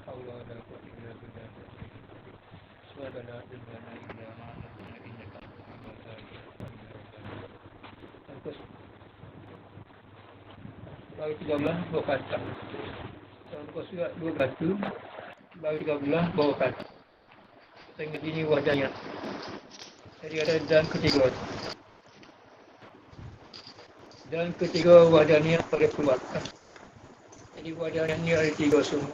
haula wala quwwata illa billah. Subhanaka la ilma lana illa ma 'allamtana innaka antal alim. Terus baru 13 bawa kata. Terus juga 2 batu baru 13 bawa kata. Tengah ini wajahnya. Jadi ada dan ketiga. Dan ketiga wadahnya pada perbuatan. Jadi wadahnya ada 3 semua.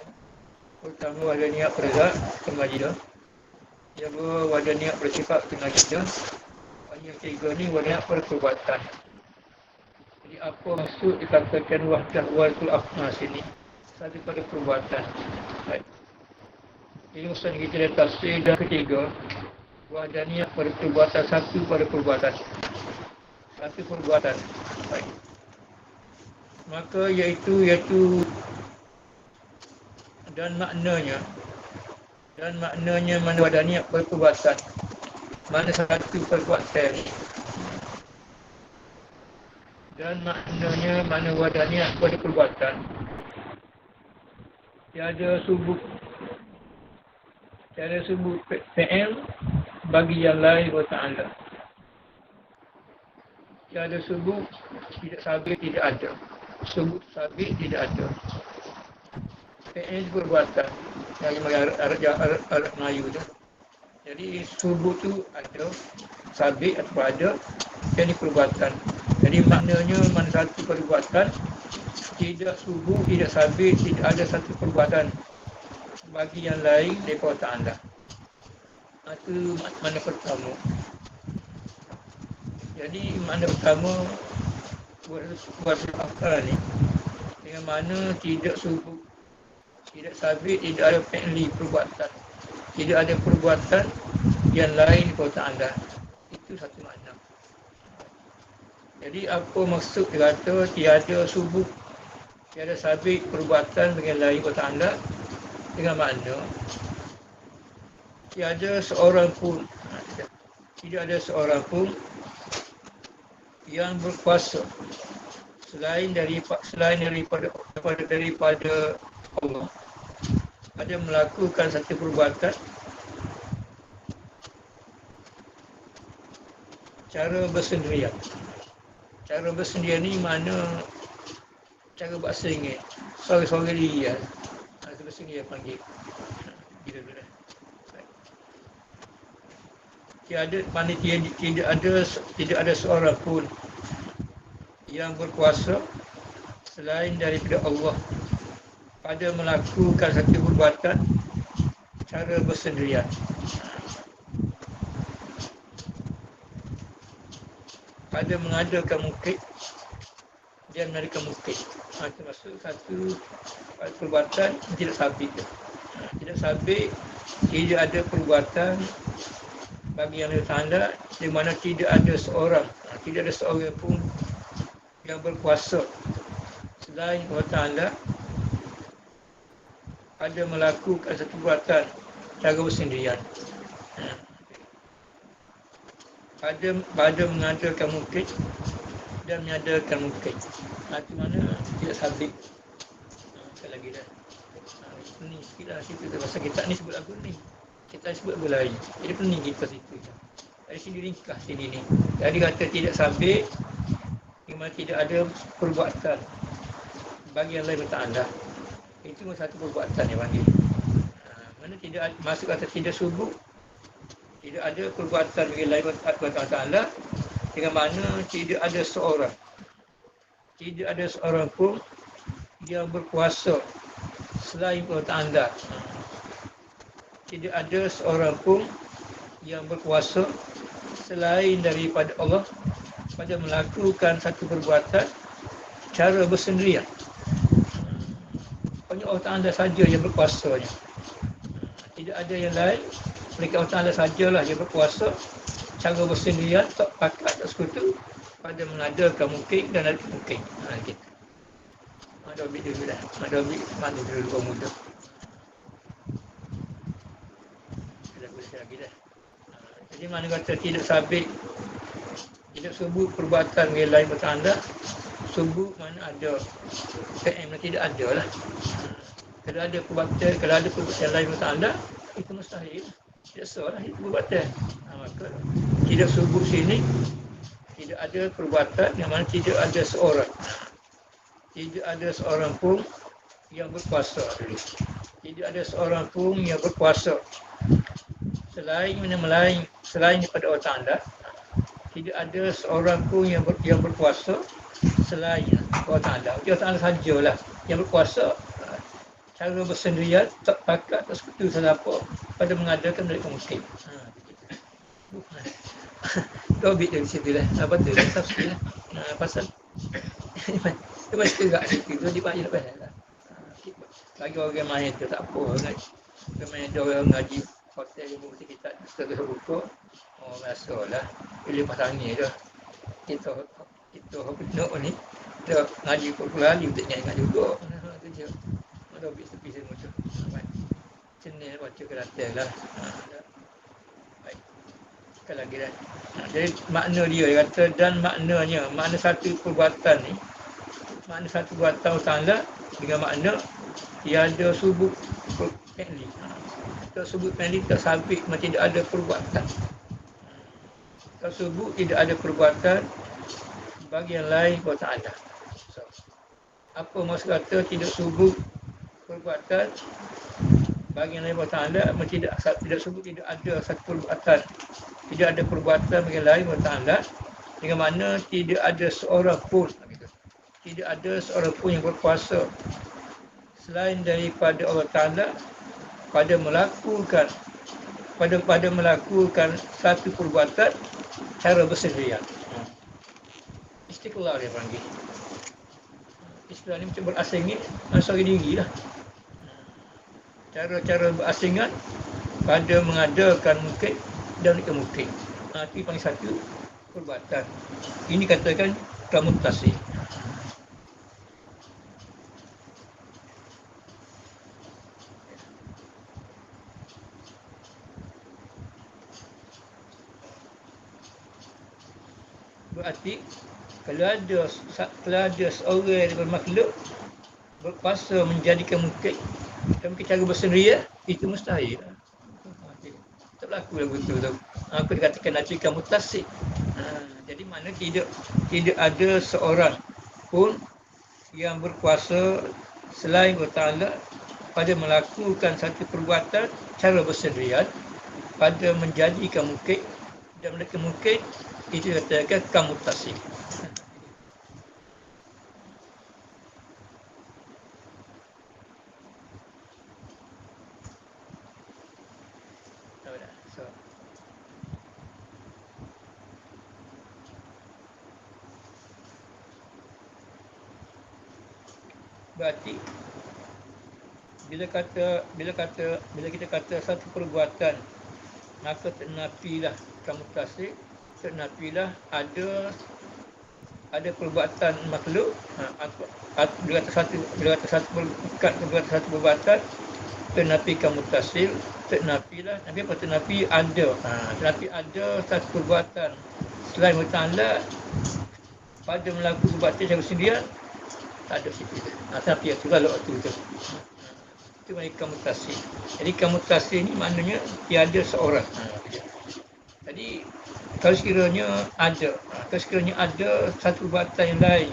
Pertama wadah niat perda pengajian. Yang kedua wadah niat bersifat pengajian. Yang ketiga ni wadah niat perbuatan. Jadi apa maksud dikatakan wahdah wal afnas ini? Satu pada perbuatan. Baik. Ini usaha kita lihat tafsir dan ketiga wadah niat pada perbuatan, satu pada perbuatan. Satu perbuatan. Baik. Maka iaitu dan maknanya mana wadah niat perbuatan, mana satu perbuatan, dan maknanya mana wadah niat perbuatan. Tiada subuk fi'il bagi yang lain wa ta'ala. Tiada subuk, tidak sabit, tidak ada. Subuk sabit tidak ada. Fi'il perbuatan yang Arab Melayu tu. Jadi subuk tu ada, sabit atau ada, yang ini perbuatan. Jadi maknanya mana satu perbuatan, tidak subuk, tidak sabit, tidak ada satu perbuatan bagi yang lain daripada Ta'ala. Itu makna pertama. Jadi makna pertama buat akal ni, dengan mana tidak subuk, tidak sabit, tidak ada fi'li perbuatan, tidak ada perbuatan yang lain daripada Ta'ala. Itu satu makna. Jadi apa maksud dia kata tiada subuk, tiada sabit perbuatan bagi yang lain daripada Ta'ala, dengan makna tiada seorang pun, tidak ada seorang pun yang berkuasa selain daripada Allah ada melakukan satu perbuatan cara bersendirian. Cara bersendirian ni mana cara bahasa Inggeris, sorang-sorang dia. Itu bahasa Inggeris panggil. Bila-bila. Tidak ada seorang pun yang berkuasa selain daripada Allah pada melakukan satu perbuatan cara bersendirian. Pada mengadakan mukid dan mengadakan mukid. Itu maksud satu perbuatan tidak sabit. Tidak sabit, tidak ada perbuatan bagi yang Ta'ala, di mana tidak ada seorang pun yang berkuasa selain Allah Ta'ala pada melakukan satu perbuatan cara bersendirian. Pada mengadakan mukid dan menyadakan mukid. Itu mana tidak sabit. Sekali lagi dah. Ni sikit lah cerita pasal kita ni sebut lagu ni. Kita sebut lagu lain. Jadi pening kita situ. Dari sini ringkas sini ni. Jadi kata tidak sabit, memang tidak ada perbuatan bagi yang lain Ta'ala. Itu satu perbuatan yang panggil. Mana tidak masuk kata tidak subuk, tidak ada perbuatan bagi lain Ta'ala, dengan mana tidak ada seorang pun yang berkuasa selain Allah Ta'ala. Tidak ada seorang pun yang berkuasa selain daripada Allah pada melakukan satu perbuatan cara bersendirian. Pokoknya Allah Ta'ala saja yang berkuasanya. Tidak ada yang lain, mereka Allah Ta'ala sajalah yang berkuasa cara bersendirian, tak pakat, tak sekutu pada mengadakan mukid dan ada mukid. Gitu. Ada ambil dulu dah. Ada ambil mana dulu kau muda. Lagi dah. Jadi mana kata tidak sabit, tidak subuk perbuatan yang lain bertanda, subuk mana ada, PM tidak ada lah. Kalau ada perbuatan lain Allah Ta'ala, itu mustahil. Tidak seorang itu perbuatan. Maka tidak subuk sini, tidak ada perbuatan yang mana tidak ada seorang. Tidak ada seorang pun yang berkuasa dulu. Tidak ada seorang pun yang berkuasa selain daripada Allah Ta'ala. Tidak ada seorang pun yang berkuasa selain Allah Ta'ala. Allah Ta'ala sajalah yang berkuasa. Cara bersendirian, tak pakat, tak sekutu siapa pada mengadakan mereka mungkin. Kau ambil dari situ lah. Apa tu? Tafsir lah. Pasal dia masih tegak situ tu, dia banyak pasal lah. Bagi orang main tu tak apa. Dia main ada orang ngaji hotel yang berhenti kita setengah buka. Oh, biasalah. Bila lepas angin tu. Kita nak ni, kita ngaji pula ni, kita ingat juga. Itu je. Ada habis tepi saya macam Senin baca keratan lah. Baik. Sekali lagi dah. Jadi makna dia kata, dan maknanya, makna satu perbuatan ni, makna satu perbuatan Ta'ala dengan makna tiada subuk penli. Tak subuk penli tak sabit, tidak ada perbuatan. Tak subuk tidak ada perbuatan bagi yang lain buat Ta'ala. So, apa maksud kata tidak subuk perbuatan bagi yang lain buat Ta'ala, tidak sebut tidak ada satu perbuatan, tidak ada perbuatan bagi yang lain buat Ta'ala, dengan mana tidak ada seorang pun, tidak ada seorang pun yang berkuasa selain daripada Allah Ta'ala pada melakukan satu perbuatan cara bersendirian. Istiqlal dia panggil. Istilah ni macam berasingan seorang diri lah. Cara-cara berasingan pada mengadakan mungkin dan mungkin. Itu paling satu perbuatan. Ini katakan kamutasi. Berarti kalau ada seorang daripada makhluk berkuasa menjadikan mungkin dan cara bersendirian, itu mustahil. Tak berlaku lagu tu. Aku dikatakan nafi kamutasi. Jadi mana tidak ada seorang pun yang berkuasa selain Allah Ta'ala pada melakukan satu perbuatan cara bersendirian pada menjadikan mungkin dan mereka mungkin, itu dikatakan kamutasi. Berarti bila kita kata satu perbuatan, maka ternafilah kamutasi, ternafilah ada perbuatan makhluk. Bila kata satu perbuatan, ternafi kamutasil, ternafilah. Nabi apa ternafi ada? Ternafi ada satu perbuatan selain Allah Ta'ala pada melakukan perbuatan secara sendirian, tak ada situ. Tapi itu kalau itu itu makna kamutasi. Jadi kamutasi ni maknanya tiada seorang. Jadi kalau sekiranya ada satu perbuatan yang lain,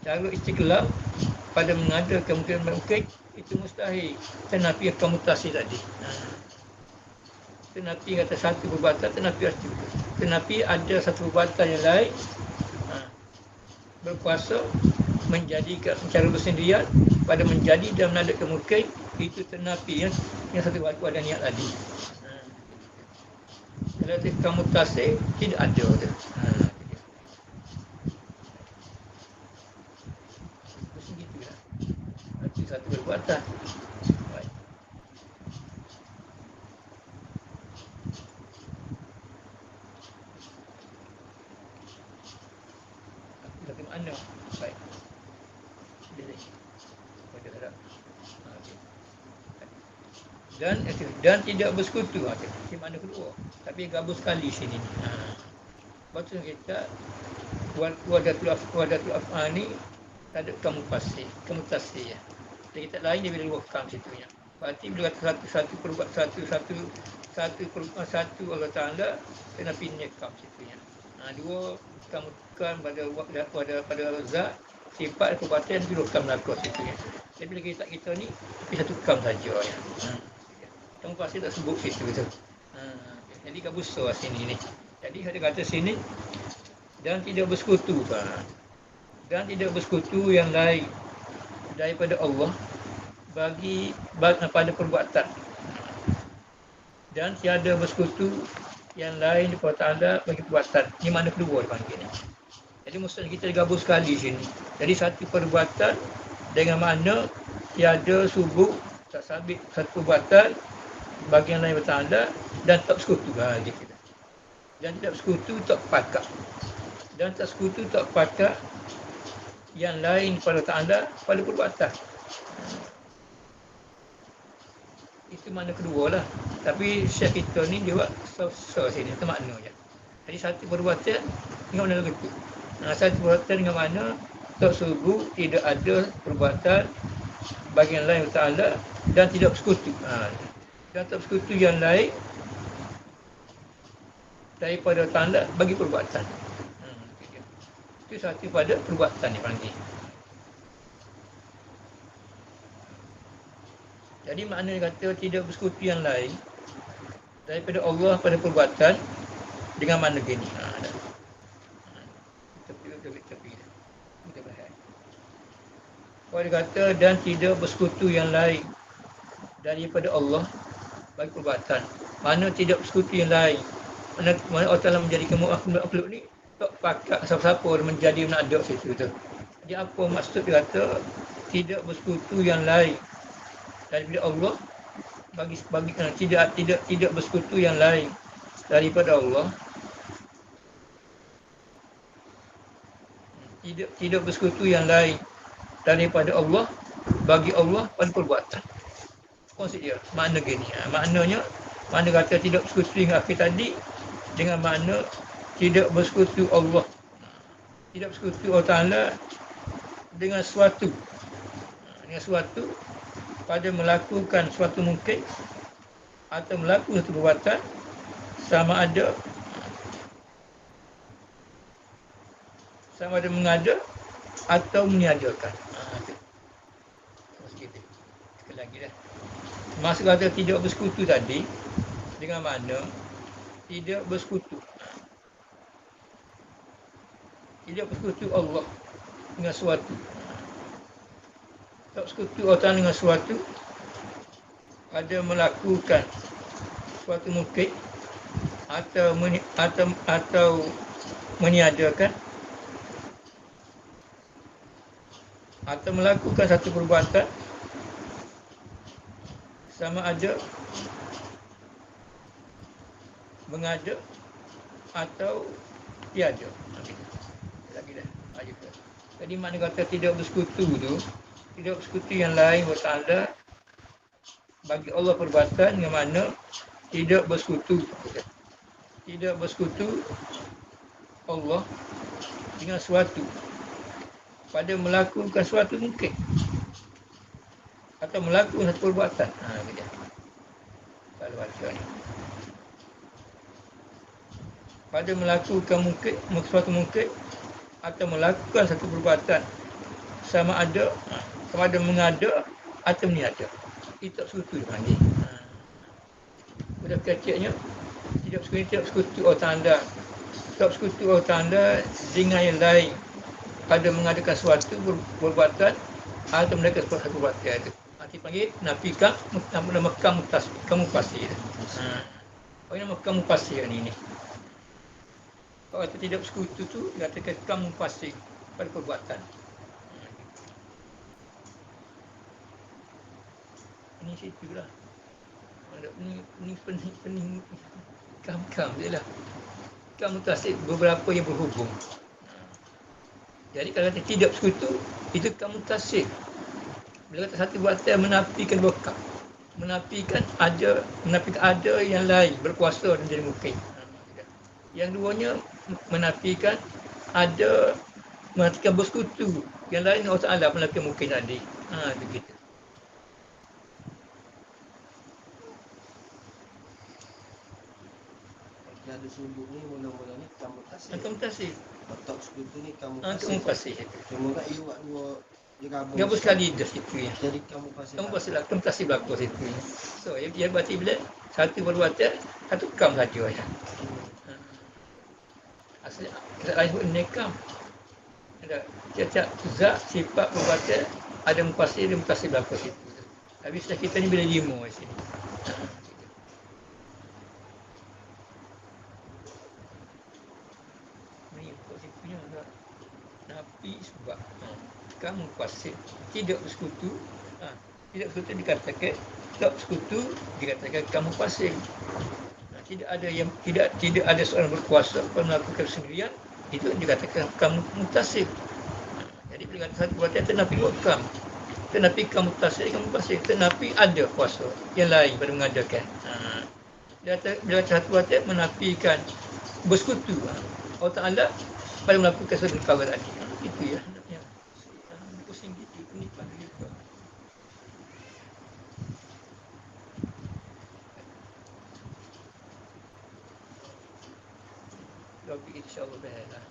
cara istiqlal pada mengadakan mungkin itu mustahil. Tenapi kamutasi tadi. Tenapi kata satu perbuatan, tenapi ada satu perbuatan yang lain berkuasa menjadikan secara bersendirian pada menjadi dan menadakan mungkin, itu tenapi yang satu waktu ada niat tadi. Kalau kamutasi tidak ada tu. Begitulah. Itu satu perbuatan. Baik. Satu makna. Baik. Boleh. Pada harap. Dan tidak bersekutu. Itu makna kedua. Tapi gabung sekali sini. Lepas tu kita wadatul af'al ni tak ada kamutasi ya. Dan kitab lain dia bila wakam situnya. Berarti bila kata satu perbuat satu Allah Ta'ala kena pinjekam situnya. Dua kamukan pada zat sifat perbuatan itu dua kam berlaku situnya. Tapi bila kita ni tapi satu kam saja ya. Kamu pasti tak sebut situ tu. Jadi kabusah sini ni. Jadi ada kata sini dan tidak bersekutu dan tidak bersekutu yang lain daripada Allah pada perbuatan dan tiada bersekutu yang lain daripada Allah bagi perbuatan. Ini makna kedua dipanggil ni. Jadi mesti kita gabung sekali sini. Jadi satu perbuatan dengan makna tiada subuk tak sabit satu perbuatan bagi yang lain daripada Allah dan tak bersekutu gitu. Dan tidak bersekutu tak pakat. Dan tak sekutu tak pakat yang lain pada Ta'ala pada perbuatan. Itu makna kedua lah. Tapi Syekh kita ni dia buat susah sini, itu makna je. Jadi satu perbuatan dengan makna begitu. Satu perbuatan dengan makna tak subuh tidak ada perbuatan bagi yang lain Ta'ala dan tidak bersekutu. Dan tak bersekutu yang lain daripada Ta'ala bagi perbuatan. Itu satu pada perbuatan ni panggil. Jadi maknanya kata tidak bersekutu yang lain daripada Allah pada perbuatan dengan makna gini. Tepi. Kita bahas. Kalau dia kata dan tidak bersekutu yang lain daripada Allah bagi perbuatan. Mana tidak bersekutu yang lain. Mana Allah Ta'ala menjadikan makhluk ni tak pakat siapa-siapa menjadi menaduk situ tu. Jadi apa maksud dia kata tidak bersekutu yang lain daripada Allah bagi tidak bersekutu yang lain daripada Allah. Tidak bersekutu yang lain daripada Allah bagi Allah pada perbuatan. Maksud dia makna gini. Maknanya mana kata tidak bersekutu dengan akhir tadi dengan makna tidak bersekutu Allah. Tidak bersekutu Allah Ta'ala dengan suatu. Dengan suatu pada melakukan suatu mungkin atau melakukan satu perbuatan sama ada mengada atau meniadakan. Sekali lagi dah. Maksud kata tidak bersekutu tadi dengan makna tidak bersekutu. Tidak bersekutu Allah dengan suatu. Tak bersekutu Allah dengan suatu pada melakukan suatu mungkin atau meniadakan atau melakukan satu perbuatan sama ada mengada atau tiada. Lagi dah. Jadi mana kata tidak bersekutu tu, tidak bersekutu yang lain bertanda bagi Allah perbuatan yang mana tidak bersekutu. Tidak bersekutu Allah dengan suatu pada melakukan suatu mungkin atau melakukan satu perbuatan. Dia. Kalau baca ni. Pada melakukan mungkin suatu mungkin atau melakukan satu perbuatan sama ada mengada atau meniada. Itu tak bersekutu dia panggil. Pada kecilnya tidak bersekutu Allah Ta'ala. Tak bersekutu Allah Ta'ala dengan yang lain pada mengadakan suatu perbuatan atau melakukan suatu perbuatan itu. Nanti panggil nafikan nama kamu pasti. Nama kamu pasti ni. Kalau kata tidak bersekutu tu, katakan kamu pasti pada perbuatan. Ini situ lah. Ini pening. Kam je lah. Kamu tasik beberapa yang berhubung. Jadi kalau kata tidak bersekutu, itu kamu tasik. Bila kata satu perbuatan menafikan wakaf. Menafikan ada yang lain berkuasa dan jadi mungkin. Yang duanya menafikan menafikan bersekutu. Yang lain Allah Ta'ala menafikan mungkin tadi. Begitu. pada subuh ni mula-mula ni kamu tasik. Kamu tasik. Otak sekutu ni kamu Kamu tasik. pasir. Cuma tak iwak dua digabung. Gabung sekali dah situ ya. Jadi kamu pasir. Kamu pasir lah, kamu tasik belakang situ. So, dia berarti bila satu perbuatan, satu kam saja ya. Asli, kita lain sebut nekam. Ada tiap-tiap zat, sifat, perbuatan, ada mufasir, dia mutasir belakang situ. Tapi sudah kita ni bila lima di sini. Ini mufasirnya agak nafi sebab kamu mufasir. Tidak bersekutu. Tidak bersekutu dikatakan, tak bersekutu dikatakan kamu mufasir. Tidak ada yang tidak ada seorang berkuasa melakukan sendirian, itu dikatakan kamu mutasir. Jadi bila kata satu perbuatan ternafi wakam, ternafi kamu mutasir, kamu mutasir, ternafi ada kuasa yang lain pada mengadakan. Bila kata satu perbuatan menafikan bersekutu Allah Ta'ala pada melakukan satu perkara tadi. Itu ya. Pusing gitu, ini pada juga. Rabi insyaAllah bahaya lah.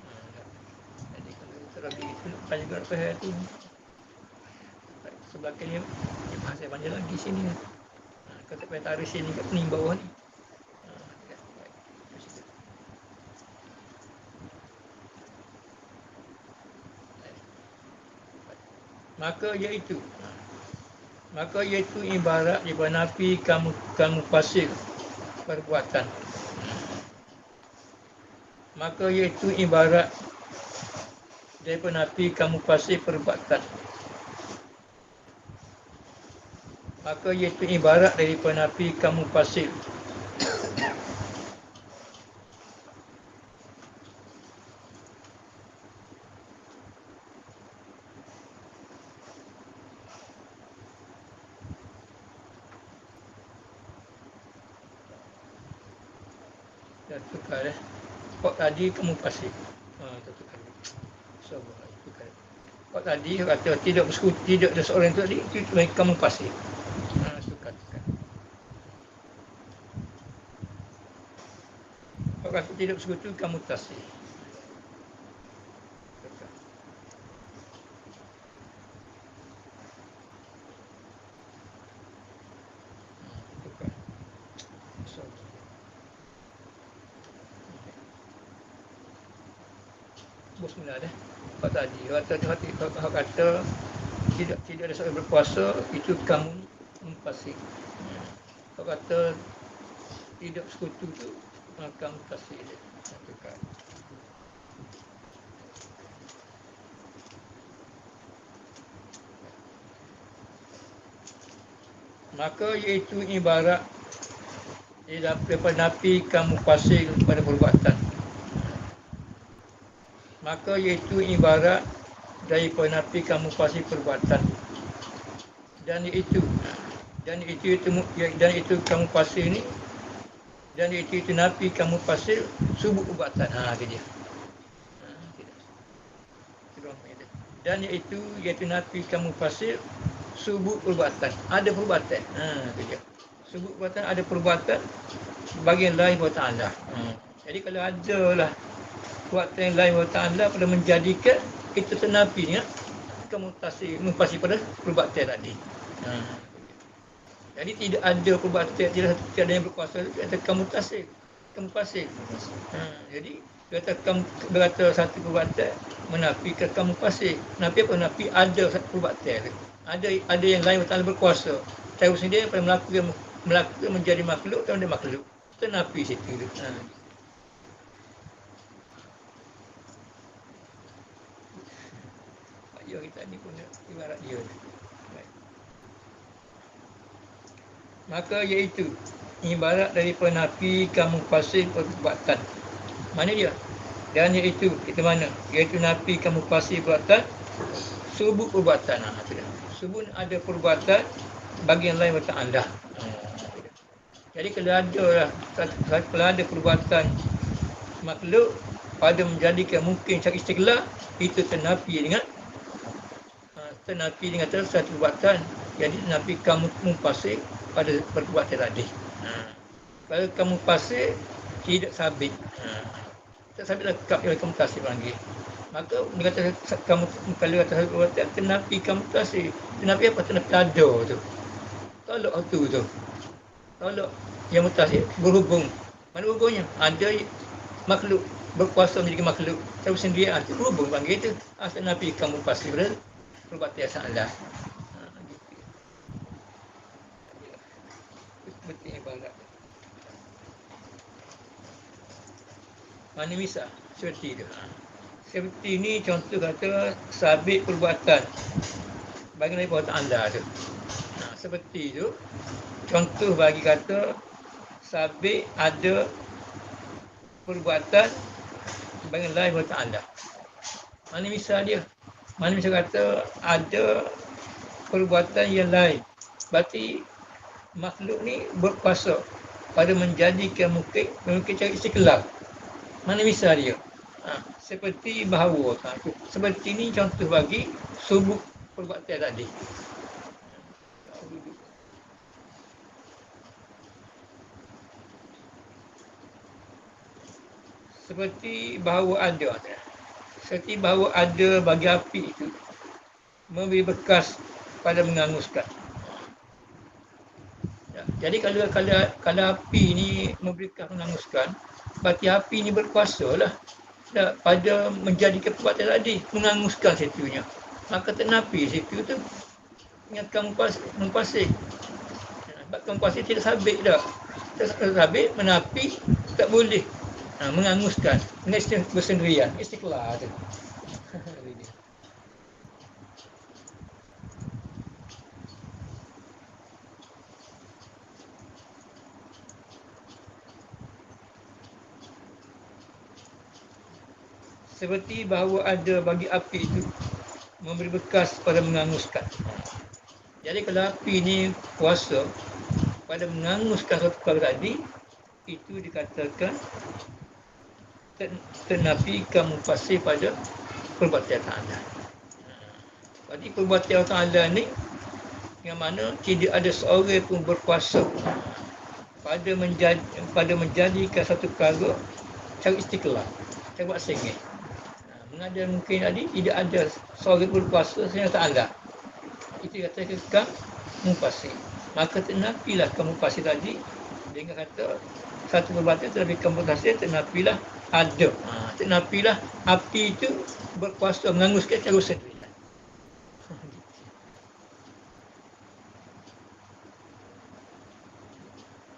Jadi kalau kita Rabi itu bukan juga bahaya tu. Sebelakangnya bahasa banyak lagi sini. Kata bahasa tarik sini kat pening bawah ni. Maka iaitu ibarat daripada nafi kamu pasir perbuatan. Maka iaitu ibarat daripada nafi kamu pasir perbuatan. Maka iaitu ibarat daripada nafi kamu pasir. Dah tukar Kok tadi kamu pasir. Tukar. Sabar, tukar. Kok tadi kata tidak bersekutu, tidak ada seorang itu tadi, itu kamu pasir. Tukar. Kok kata tidak bersekutu, kamu tasir. Tukar. Tukar. Sabar. Bismillah dah. Kau tadi kata tidak ada seorang berpuasa, itu kamu pasir. Kau kata tidak sekutu tu kamu pasir dia. Tukar. Maka iaitu ibarat daripada nafi kamu pasir pada perbuatan. Maka iaitu ibarat daripada nafi kamu pasir perbuatan. Dan itu kamu pasir ni, dan itu nafi kamu pasir subuh perbuatan. Itu dia. Dan iaitu nafi kamu pasir subuh perbuatan. Ada perbuatan. Itu dia. Subuh perbuatan, ada perbuatan bagian lain Allah Ta'ala. Jadi kalau ada lah perbuatan yang lain Allah Ta'ala pada menjadikan kita ternafi ya, mufasir pada perbuatan tadi. Jadi tidak ada perbuatan, tidak ada yang berkuasa, kata kamu tasir, kamu pasir. Jadi berkata satu perbuatan menafikan kamu pasir. Nafi apa? Nafi ada satu perbuatan. Ada yang lain Allah Ta'ala berkuasa. Tahu sendiri pada melakukan menjadi makhluk atau ada makhluk. Ternafi situ. Kita ni pun ibarat dia. Maka iaitu ibarat daripada nafi kamu pasir perbuatan. Mana dia? Dan iaitu kita mana? Iaitu nafi kamu pasir perbuatan, subuh perbuatan. Subuh ada perbuatan bagian lain Allah Ta'ala. Jadi kalau ada perbuatan makhluk pada menjadikan mungkin cari istiqlal, itu ternafi dengan satu perbuatan. Jadi nafi kamu pasir pada perbuatan tadi. Kalau kamu pasir tidak sabit. Tak sabitlah oleh komutasi panggil. Maka dia kata kamu kalau kata sabit tenapi komutasi. Tenapi apa? Tenapi ada tu. Tolak tu. Tolak yang mutasi berhubung. Mana hubungnya? Ada makhluk berkuasa menjadi makhluk tahu sendiri itu berhubung panggil itu. Tenapi kamu pasti perbuatan salah. Betul ibarat. Mana misal seperti itu. Seperti ini contoh kata sabit perbuatan bagi Nabi perbuatan anda tu. Seperti itu contoh bagi kata sabit ada perbuatan bagi lain perbuatan anda. Mana misal dia? Mana misal kata ada perbuatan yang lain. Berarti makhluk ni berkuasa pada menjadikan mungkin cara istiqlal. Mana misal dia? Seperti bahawa seperti ini contoh bagi subuk perbuatan tadi. Seperti bahawa ada bagi api itu memberi bekas pada menganguskan. Jadi kalau api ini memberi bekas menganguskan, berarti api ini berkuasa lah pada menjadikan perbuatan tadi, menganguskan situnya. Maka tenapi situ tu ingatkan mempasing. Sebab mempasing tidak sabit dah. Tak sabit, menapi tak boleh. Menganguskan dengan bersendirian, istiqlal tu. Seperti bahawa ada bagi api itu memberi bekas pada menganguskan. Jadi kalau api ni kuasa pada menganguskan satu perkara tadi, itu dikatakan tenafikan mufasir pada perbuatan Ta'ala. Jadi perbuatan Ta'ala ni yang mana tidak ada seorang pun berkuasa pada menjadikan satu perkara cara istiqlal, cara buat sengit. Mengada mungkin tadi tidak ada seorang pun berkuasa selain Ta'ala. Itu katakan mufasir. Maka tenapilah kamu mufasir tadi dengan kata satu perbuatan tetapi kamu mufasir tenapilah ada. Tenapilah api itu berkuasa menganguskan cara sendiri.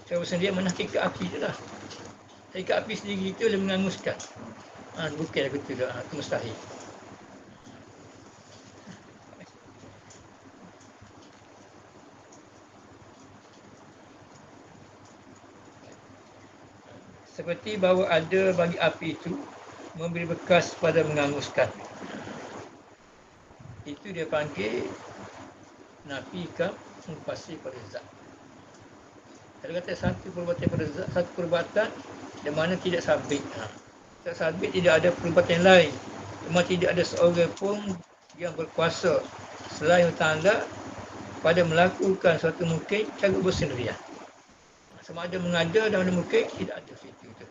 Cara sendiri mana hakikat api itu lah. Hakikat api sendiri itu adalah menganguskan. Bukan betul dah, itu mustahil. Seperti bahawa ada bagi api itu memberi bekas pada menganguskan. Itu dia panggil nafikan mufasir pada zat. Kalau kata satu perbuatan pada zat, satu perbuatan di mana tidak sabit. Tak sabit, tidak ada perbuatan lain. Memang tidak ada seorang pun yang berkuasa selain Ta'ala pada melakukan suatu mungkin cara bersendirian. Sama ada mengada dan ada mungkin tidak ada situ tu.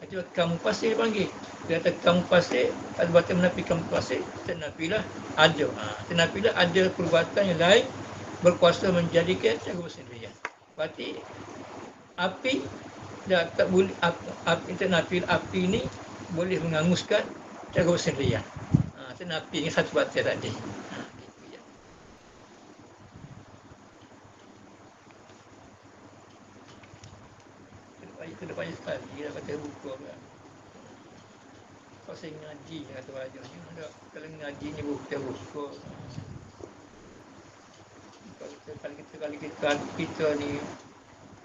Itu kamu pasir panggil. Dia kata kamu pasir, perbuatan menafi kamu pasir, tenapilah ada. Tenapilah ada perbuatan yang lain berkuasa menjadikan cara bersendirian. Berarti api dah tak boleh, api tenapi api ni boleh menganguskan cara bersendirian. Tenapi ni satu perbuatan tadi. Itu dah banyak sekali dia kata buku kan. Pasal ngaji kata belajarnya ada kalau ngaji ni buku. Kalau kita ni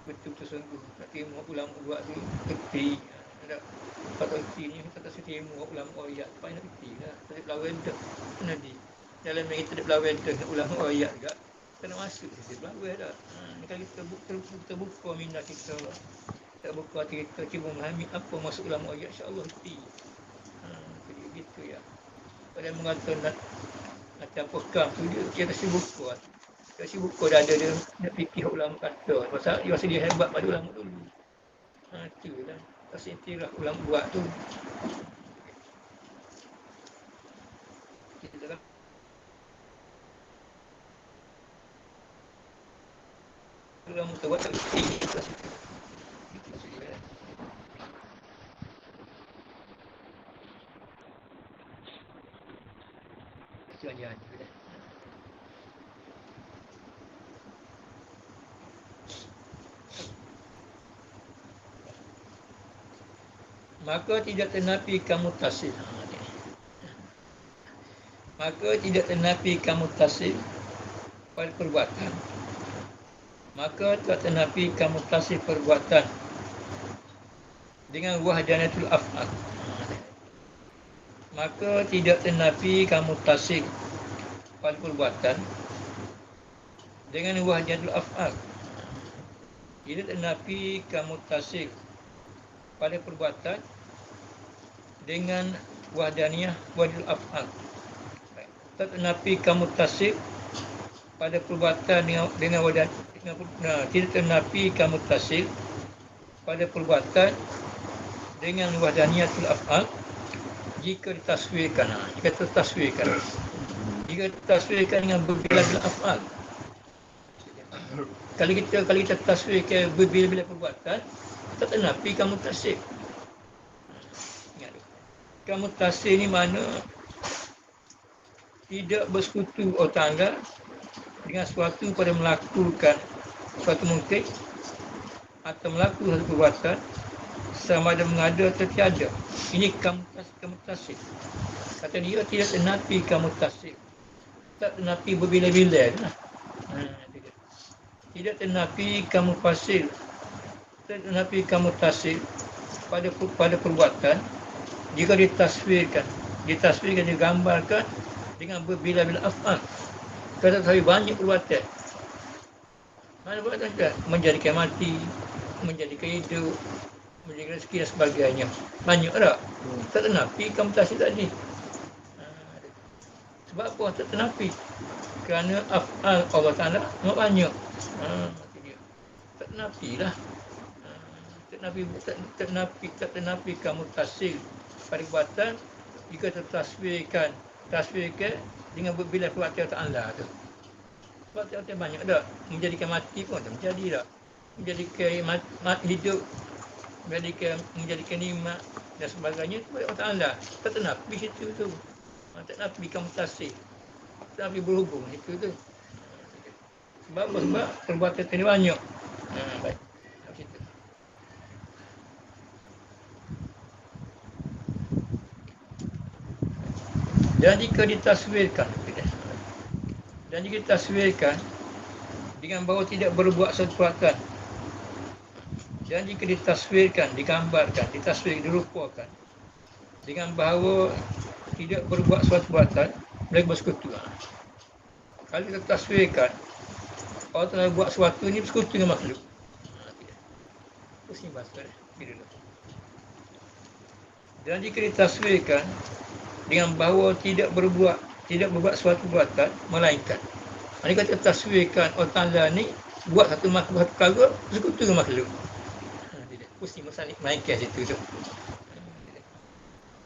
betul-betul sungguh nak terima ulama buat tu kerti ada pada kerti ni kita tak terima ulama ayat apa nak kerti lah tak lawan dah nanti dalam yang kita lawan dah ulama ayat juga kena masuk kita lawan dah kalau kita buka minat kita tak buka kita cuba memahami apa maksud ulama ayat insya-Allah kerti jadi gitu ya pada mengatakan nak apakah tu dia kita sibuk buat. Kasi buku dah ada dia nak fikir ulama kata. Pasal dia rasa dia hebat pada ulama dulu. Itu lah. tasik iktiraf ulang buat tu. Kita kan ulang mutawatir ini tasik. Jangan. Maka tidak ternafi kamu tasir. Maka tidak ternafi kamu tasir pada perbuatan. Maka tidak ternafi kamu tasir perbuatan dengan wahdanatul af'al. Maka tidak ternafi kamu tasir pada perbuatan dengan wahdanatul af'al. Tidak ternafi kamu tasir pada perbuatan dengan wahdaniyah wadul af'al. Tetapi kamu tasib pada perbuatan dengan wadan tidak ternafi kamu tasib pada perbuatan dengan wahdaniyatul af'al jika ditaswirkan. Jika ditaswirkan dengan berbilang-bilang af'al. Kalau kita taswirkan berbilang-bilang perbuatan, tak ternafi kamu tasib. Kamu tasir ni mana tidak bersekutu Allah Ta'ala dengan sesuatu pada melakukan suatu mungkin atau melakukan satu perbuatan sama ada mengada atau tiada. Ini kamu tasir. Kata dia tidak ternafi kamu tasir. Tak ternafi berbila-bila. Tidak ternafi kamu fasir. Tak ternafi kamu tasir pada perbuatan jika ditaswirkan, digambarkan dengan berbilang-bilang af'al. Kata saya banyak perbuatan. Mana perbuatan tak? Menjadikan mati, menjadikan hidup, menjadikan rezeki dan sebagainya. Banyak tak? Tak ternafi kamu tasir tadi. Sebab apa tak ternafi? Kerana af'al Allah Ta'ala banyak. Tak ternafi lah. Tak ternafi kamu tasir pada perbuatan jika tertaswirkan dengan berbilang perbuatan Allah tu. Perbuatan banyak tak? Menjadikan mati pun tak menjadi tak? Menjadikan hidup, menjadikan nikmat dan sebagainya itu perbuatan Allah. Tak ternafi situ tu. Tak ternafi kamu tasir. Tak ternafi berhubung itu tu. Sebab apa? Sebab perbuatan ni banyak. Baik. Dan jika ditaswirkan dengan bahawa tidak berbuat suatu perbuatan, dan jika ditaswirkan, digambarkan, dirupakan dengan bahawa tidak berbuat suatu perbuatan, mereka bersekutu. Kalau kita taswirkan Allah Ta'ala buat sesuatu ni bersekutu dengan makhluk. Pusing bahasa dulu. Dan jika ditaswirkan dengan bahawa tidak berbuat suatu perbuatan melainkan. Ini kata taswirkan Allah Ta'ala ni buat satu perkara bersekutu dengan makhluk. Pusing masalah melainkan situ tu.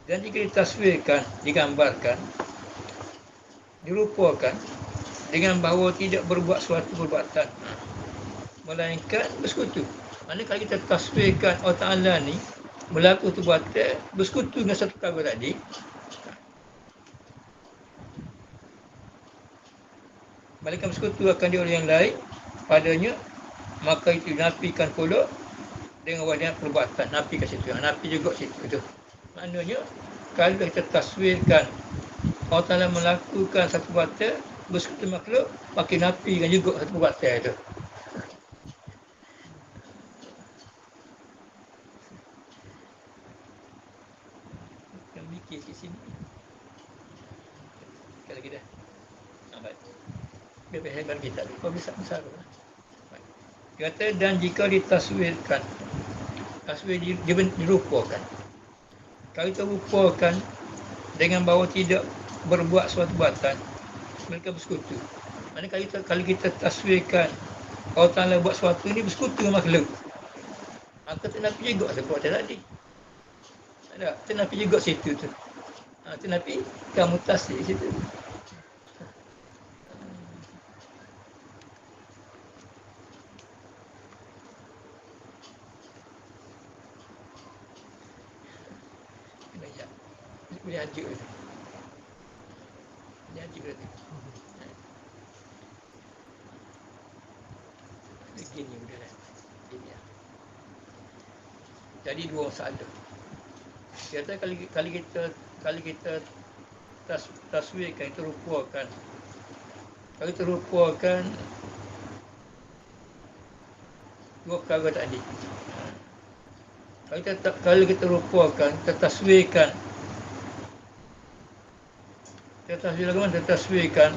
Dan jika ditaswirkan, digambarkan, dirupakan dengan bahawa tidak berbuat suatu perbuatan melainkan bersekutu. Maksudnya kalau kita taswirkan Allah Ta'ala ni melakukan perbuatan bersekutu dengan satu perkara tadi, malaikat bersekutu akan dia oleh yang lain padanya, maka itu dinafikan pula dengan wadah perbuatan. Nafikan situ. Nafi juga situ tu. Maknanya kalau kita taswirkan Allah Ta'ala melakukan satu perbuatan bersekutu makhluk, makin nafikan juga satu perbuatan itu. Yang mikir di sini. Sekali lagi dah. Baik. Biar hebat kita. Kau bisa besar. Kata dan jika ditaswirkan, taswir dirupakan. Kalau kita rupakan dengan bahawa tidak berbuat suatu perbuatan, mereka bersekutu. Maksudnya kalau kita taswirkan Allah Ta'ala buat sesuatu ni bersekutu dengan makhluk. Maka ternapi juga perbuatan tadi. Ada, ternapi juga situ tu. Ternapi kamu tasdik situ. Banyak. Boleh hajuk tu. Boleh hajuk tu. Begini udah. Begini. Jadi dua masalah. Kata kali kita taswirkan, itu rupakan. Kalau kita rupakan dua perkara tadi. Kalau kita rupakan, kita taswirkan. Kita taswirkan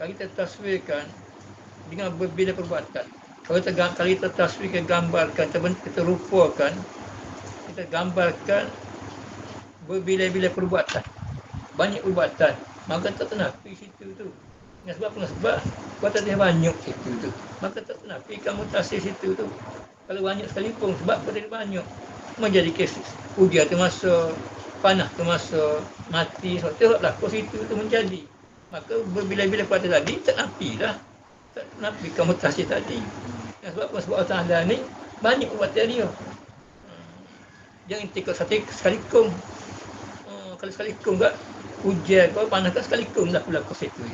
kalau kita taswirkan dengan berbeza perbuatan. Kalau kita taswirkan, gambarkan, kita rupakan, kita gambarkan berbeza-beza perbuatan. Banyak perbuatan. Maka tak ternapi situ tu. Dengan sebab apa? Sebab perbuatan dia banyak situ tu. Maka tak ternapi kamu taswir situ tu. Kalau banyak sekalipun, sebab perbuatan dia banyak. Menjadi kes hujan termasuk, panah termasuk, mati, sebab kau situ tu menjadi. Maka berbila-bila perbuatan tadi, tak nafilah. Tak nafi kamu tasir tadi. Sebab apa? Sebab Allah Ta'ala ni, banyak perbuatan dia. Jangan tikut sekalikum. Kalau sekalikum kat, hujan kau, panah kat sekalikum lah berlaku situ.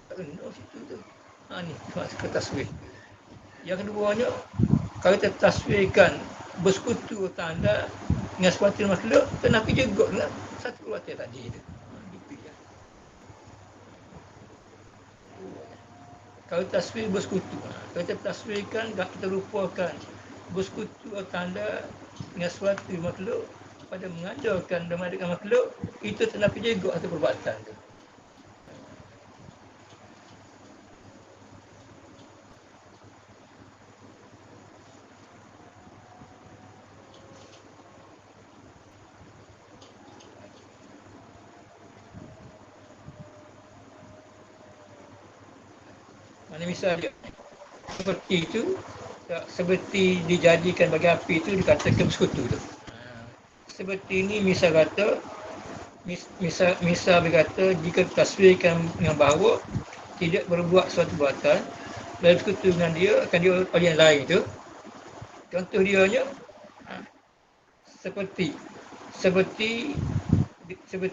Tak kena situ tu. Ni, masuk ke taswir. Yang keduanya, kalau kita taswirkan bersekutu Allah Ta'ala dengan sesuatu makhluk, tak nafi juga dengan satu perbuatan tadi tu. Kalau taswir bersekutu, kalau kita taswirkan, kita rupakan bersekutu tanda dengan suatu makhluk pada mengajarkan dan mengadakan makhluk, itu ternapi juga satu perbuatan tu. Mana misalnya seperti itu, seperti dijadikan bagi api itu dikatakan bersekutu tu. Seperti ini misal kata, misal berkata jika taswirkan dengan bahawa tidak berbuat suatu perbuatan dan bersekutu dengan dia akan dia oleh yang lain tu. Contoh dianya seperti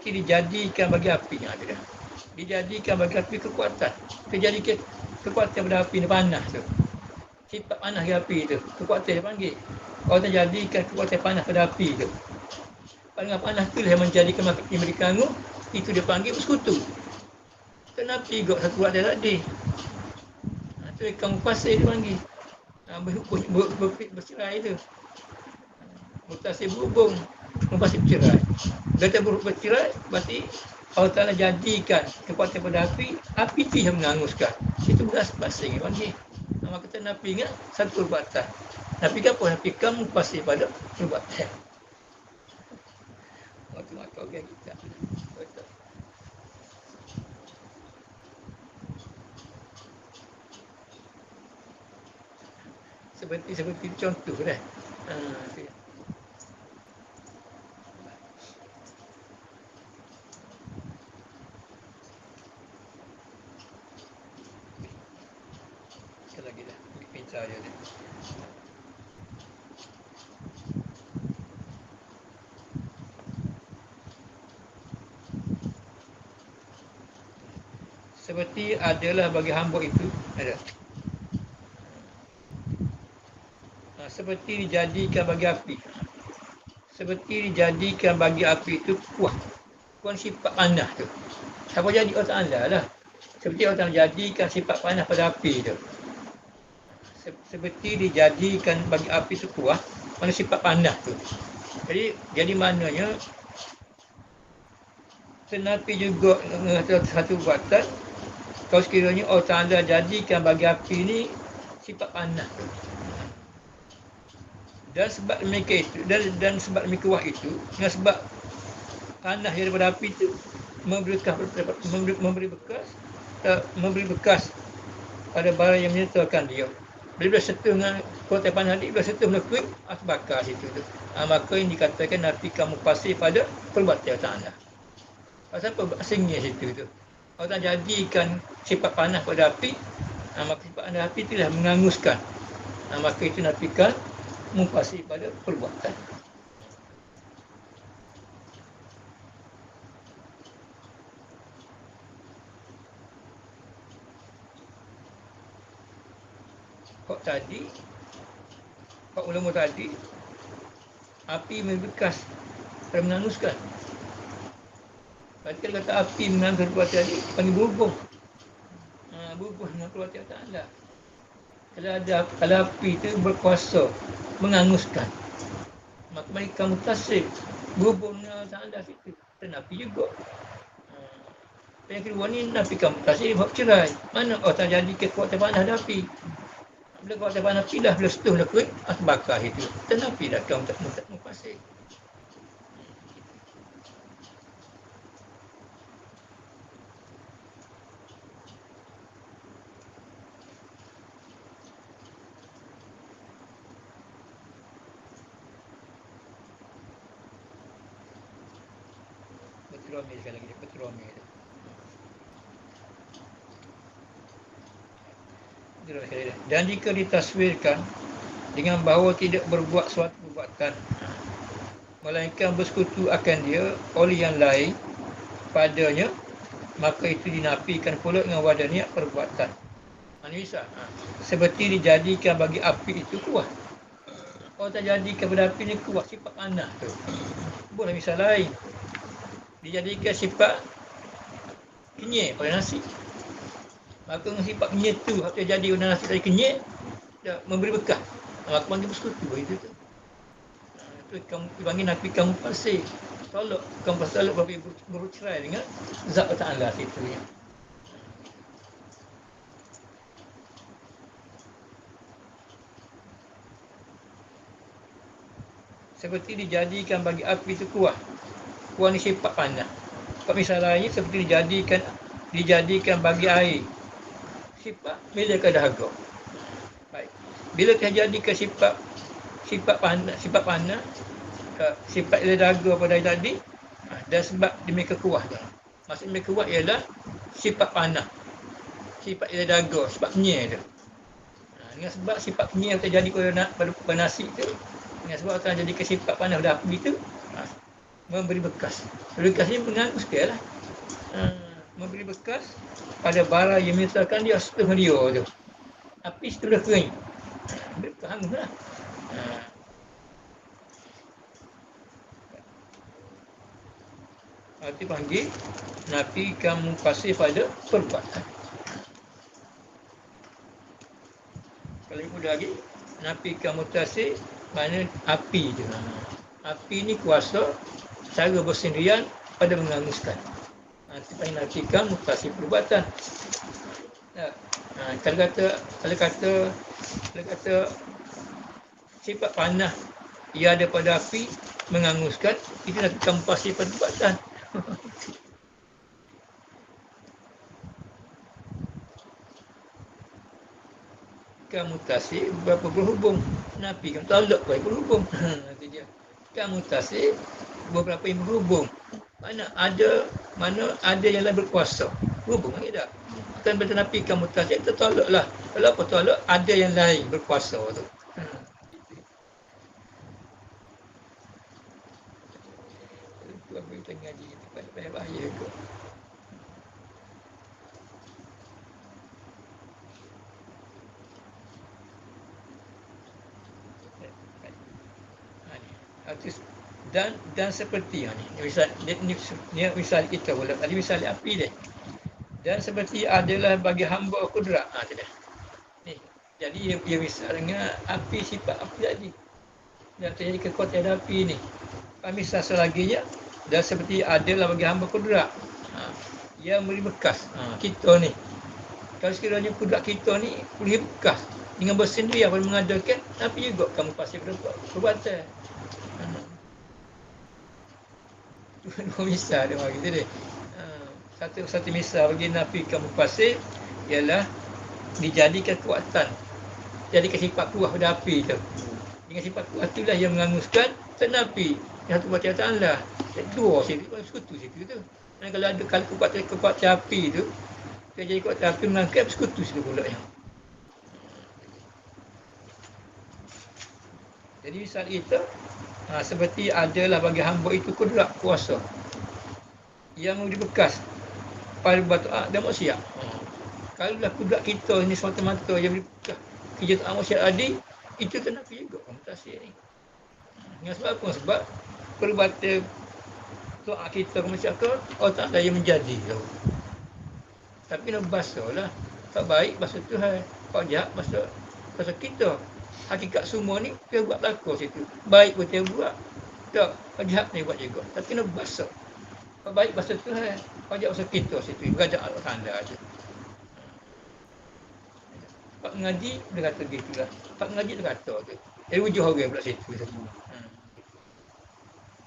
dijadikan bagi api yang ada. Dijadikan bagi api kekuatan. Dijadikan kekuatan pada api ni panas tu. Sifat panas di api tu, kekuatan dia panggil. Kalau terjadikan kekuatan panas pada api tu, pandangan panas tu yang menjadikan makin berdikangu, itu dia panggil bersekutu. Kenapa juga satu buat dia tadi? Itu kamu pasir dia panggil. Bercerai tu. Mutasir berhubung, pasir bercerai. Kata bercerai, berarti Allah Ta'ala jadikan kekuatan pada api tu yang menganguskan. Itu beras pasir dia panggil. Maka kita nafi ingat satu perbuatan. Nafi apa? Nafi kamu pasir pada perbuatan. Maka orang kita. Betul. Seperti contoh dah. Sekali lagi dah. Pintar je dah. Seperti adalah bagi hamba itu ada. Seperti dijadikan bagi api. Seperti dijadikan bagi api itu kuat. Kuat sifat panas tu. Siapa jadi Allah Ta'ala lah. Seperti Allah Ta'ala jadikan sifat panas pada api tu. Seperti dijadikan bagi api itu kuat. Mana sifat panas tu. Jadi maknanya senapi juga satu perbuatan. Kalau sekiranya Allah Ta'ala jadikan bagi api ini sifat panas tu. Dan sebab demikian itu, dan sebab demikian kuat itu, dengan sebab panas daripada api itu memberi bekas pada barang yang menyertakan dia. Bila sentuh dengan kuatan panas tadi, bila sentuh liquid, bakar situ tu. Maka yang dikatakan api kamu pasir pada perbuatan anda. Pasal apa asingnya situ tu. Kalau tak jadikan sifat panas pada api, maka sifat panas api itulah menganguskan. Maka itu nafikan mufasir pada perbuatan. Kok ulama tadi, api membekas dan menganguskan. Berarti kalau kata api menganguskan perbuatan tadi, panggil berhubung. Berhubung dengan perbuatan anda. Kalau api itu berkuasa menganguskan, maka mereka mutasib berhubung dengan anda situ. Dan api juga. Yang kedua ni Nabi kamu mutasib buat cerai. Mana tak jadi kekuatan panas ada api. Bila kekuatan panas api dah, bila setuh dah kuih, bakar itu. Dan api dah kamu tak mutasib. Betul sekali lagi, betul. Dan jika ditaswirkan dengan bahawa tidak berbuat suatu perbuatan, melainkan bersekutu akan dia oleh yang lain padanya, maka itu dinafikan pula dengan wadah niat perbuatan. Misal, seperti dijadikan bagi api itu kuat. Kalau tak jadikan pada api ini kuat, sifat panas tu. Boleh misal lain. Dijadikan sifat kenyir pada nasi. Maka dengan sifat kenyir tu, apa yang jadi pada nasi tadi kenyir, dah memberi bekas. Maka panggil bersekutu itu tu. Itu kamu panggil nafi kamu pasir. Tolak, kamu pasal bercerai dengan zat ta'ala situ ya. Seperti dijadikan bagi api itu kuat. Kuat ni sifat panas. Misalnya seperti dijadikan bagi air. Sifat bila dahaga. Baik. Bila dijadikan sifat panas, sifat dahaga pada air tadi, dan sebab demikian kuat. Maksud demikian kuat ialah sifat panas. Sifat dahaga, sebab penyir tu. Dengan sebab sifat penyir yang terjadi pada nasi tu, dengan sebab akan jadi sifat panas pada api itu, memberi bekas. Bekas ni menganguskan lah. Memberi bekas pada barang yang misalkan dia setengah dia tu. Api sudah kering. Bekas hangus lah. Itu panggil nafi kamu pasir pada perbuatan. Kalau mudah lagi, nafi kamu tasir mana api je. Api ni kuasa cara bersendirian pada menganguskan. Itu panggil nafi kamu pasir perbuatan. Kalau kata sifat panas ia ada pada api menganguskan, itu nafi kamu pasir perbuatan. Kamu tasik berapa berhubung. Nafi kamu tolak berhubung. Itu dia. Kamu tasik beberapa yang berhubung. Mana ada yang lain berkuasa. Berhubung lagi tak? Kan betul nafi kamu tasik tertolaklah. Kalau apa tolak, ada yang lain berkuasa tu. Itu apa kita ngaji itu pada bahaya kot. Dan seperti ni misal kita pula tadi misal api dia. Dan seperti adalah bagi hamba kudrat. Ni. Jadi dia misalnya api sifat api tadi. Dan terjadi kekuatan api ni. Misal selaginya dan seperti adalah bagi hamba kudrat. Yang memberi bekas. Kita ni. Kalau sekiranya kudrat kita ni boleh bekas dengan bersendiri apa mengadakan, tapi juga kamu pasti perbuatan. dua misal dia bagi tu dia. Satu misal bagi nafikan mufassil ialah dijadikan kekuatan, jadikan sifat kuat pada api tu. Dengan sifat kuat itulah yang menganguskan ternapi yang satu baca Allah. Dua situ sekutu situ tu. Dan kalau ada kalau kekuatan api tu, dia jadi kekuatan api mengangkat sekutu situ pula yang. Jadi misal itu seperti adalah bagi hamba itu kudrat kuasa yang memberi bekas pada batu dan maksiat. Kalau lah kudrat kita ni semata-mata yang beri bekas kerja tak maksiat tadi, itu ternafi juga mutasi ni. Dengan sebab apa? Sebab perbuatan doa kita ke masyarakat, Allah Ta'ala yang menjadi tu. Tapi nak basuh lah. Tak baik basuh Tuhan. Kalau jahat basuh kita. Hakikat semua ni dia buat belakang situ. Baik pun dia buat. Tak, kalau jahat ni buat juga. Tapi nak basuh. Kalau baik basuh Tuhan. Kalau jahat basuh kita situ. Berajak Allah Ta'ala je. Pak mengaji, dia kata gitu lah. Pak mengaji, dia kata tu. Jadi wujud orang pula situ.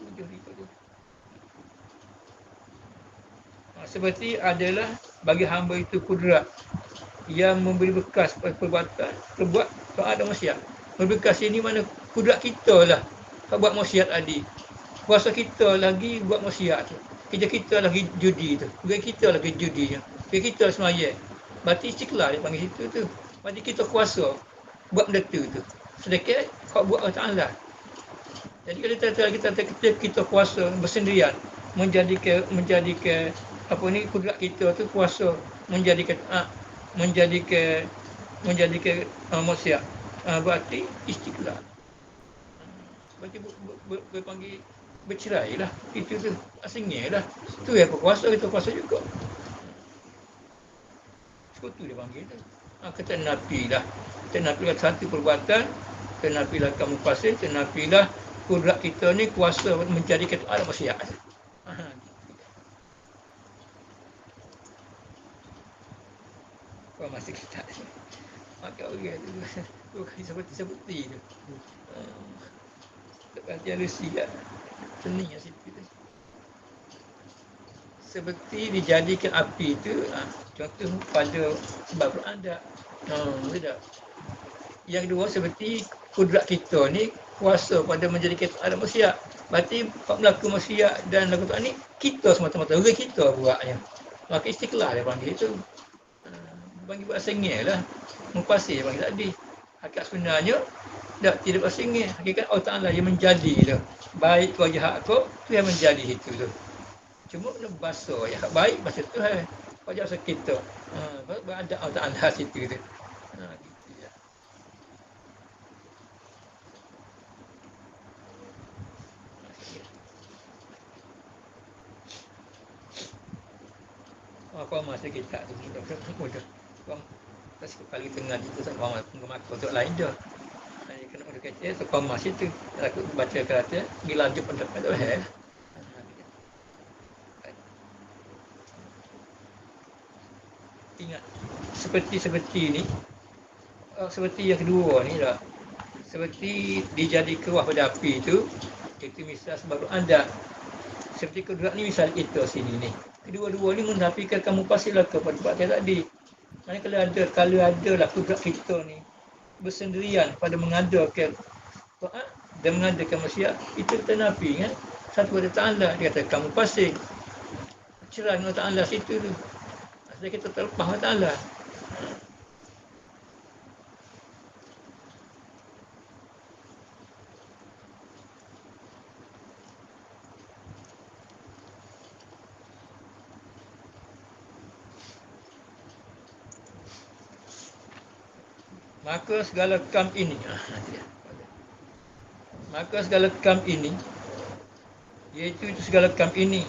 Wujud itu tu. Seperti adalah bagi hamba itu kudrat yang memberi bekas perbuatan, perbuat taat dan maksiat. Berbekas ini mana kudrat kita lah buat maksiat tadi. Kuasa kita lagi buat maksiat tu. Kerja kita lagi judi tu. Kerja kita lagi judi. Kerja kita semayang. Berarti istiqlal dia panggil situ tu. Berarti kita kuasa buat benda tu. Sedekit kau buat Allah Ta'ala. Jadi kalau kita kuasa bersendirian menjadikan apa ni kudrat kita tu kuasa menjadikan maksiat. Berarti istiqlal. Berarti berpanggil bercerai lah. Itu tu asingnya lah. Tu yang berkuasa, kita kuasa juga. Sekutu dia panggil tu. Kata nafilah. Nafilah satu perbuatan. Nafilah kamu pasir. Nafilah kudrat kita ni kuasa menjadikan ada maksiat. Kau masih kita. Maka orang tu seperti tu. Perhatian Lucy lah. Pening lah situ tu. Seperti dijadikan api tu, contoh pada sebab ada. Tidak. Yang kedua seperti kudrat kita ni kuasa pada menjadikan ada maksiat. Berarti pelaku maksiat dan laku tak ni kita semata-mata orang kita buatnya. Maka istiqlal dia panggil itu. Panggil buat sengih lah. Mufasir panggil tadi. Hakikat sebenarnya tidak bersengih. Hakikat Allah Ta'ala yang menjadi tu. Baik kau jahat kau, tu yang menjadi itu tu. Cuma kena basuh. Yang baik basuh Tuhan. Kau jahat basuh kita. Ada Allah Ta'ala situ tu. Gitu je. Kau masa kita tu. Mudah. Kasi kepala tengah itu tak faham mengaku untuk lain je. Kena ada kata tu faham situ. Aku baca kata dilanjut pendapat tu Ingat seperti ni seperti yang kedua ni lah. Seperti dijadi keruah pada api itu misal sebab anda. Seperti kedua ni misal itu sini ni. Kedua-dua ni menafikan kamu pastilah kepada bahagian tadi. Mana kalau ada lah kudrat kita ni bersendirian pada mengadakan taat dan mengadakan maksiat, itu kita nafi kan. Satu pada Ta'ala, dia kata kamu pasing. Cerai dengan Ta'ala situ tu. Sebab kita terlepas dengan Ta'ala. Maka segala kam ini iaitu segala kam ini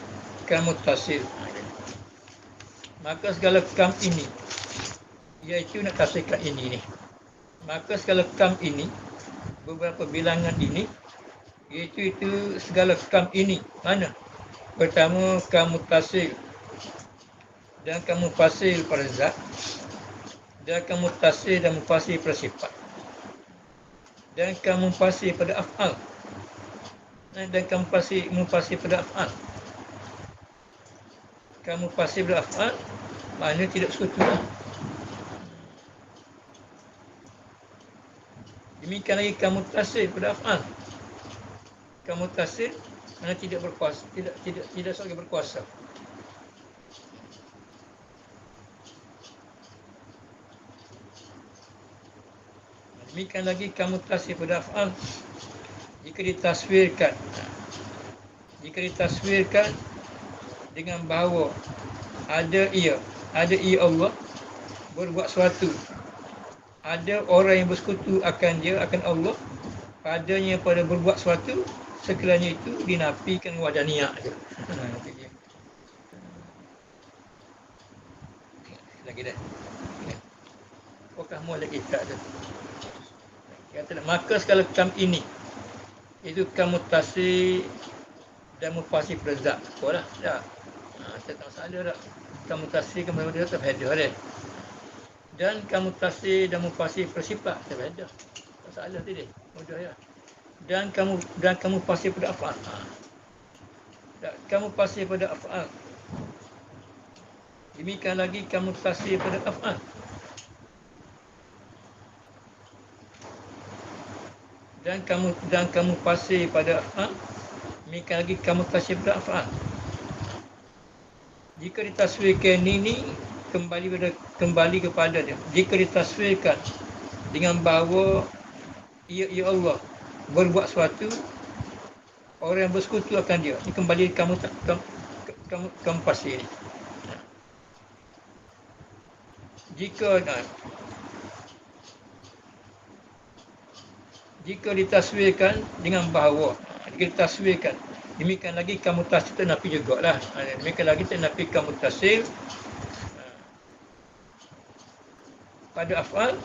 kam mutasil. Maka segala kam ini iaitu nak tasirkan ini ni. Maka segala kam ini beberapa bilangan ini iaitu segala kam ini mana? Pertama kam mutasil dan kam mufasil pada zat. Dan kamu tasir dan mufasir pada sifat. Dan kamu mufasir pada af'al. Dan kamu mufasir pada af'al. kamu pasti beraf'al, maknanya tidak sekutu lah. Demikian lagi kamu tasir beraf'al. Kamu tasir maknanya tidak berkuasa, tidak sebagai berkuasa. Demikian lagi kamu tasir beraf'al jika ditaswirkan dengan bahawa ada ia Allah berbuat sesuatu, ada orang yang bersekutu akan dia, akan Allah padanya pada berbuat sesuatu, sekiranya itu dinafikan wahdaniyah. Itu dia. Lagi dah. Apakah mulai kita tu? Kata maka segala kam ini itu kamu tasir dan mufasir berzat. Apalah dah. Tak masalah dah. Kamu tasir kamu dia tak ada dah. Dan kamu tasir dan mufasir bersifat tak ada. Masalah tadi. Mudah ya. Dan kamu pasir pada af'al. Kamu pasir pada af'al. Demikian lagi kamu tasir pada af'al. Dan kamu pasir pada af'al. Demikian lagi kamu tasir pada af'al. Jika ditaswirkan ini kembali kepada dia. Jika ditaswirkan dengan bahawa ia Allah berbuat sesuatu, orang yang bersekutu akan dia. Ini kembali kamu pasir ini. Jika ditaswirkan dengan bahawa ditaswirkan, demikian lagi kamu tasir ternafi jugalah. Demikian lagi ternafi kamu tasir pada af'al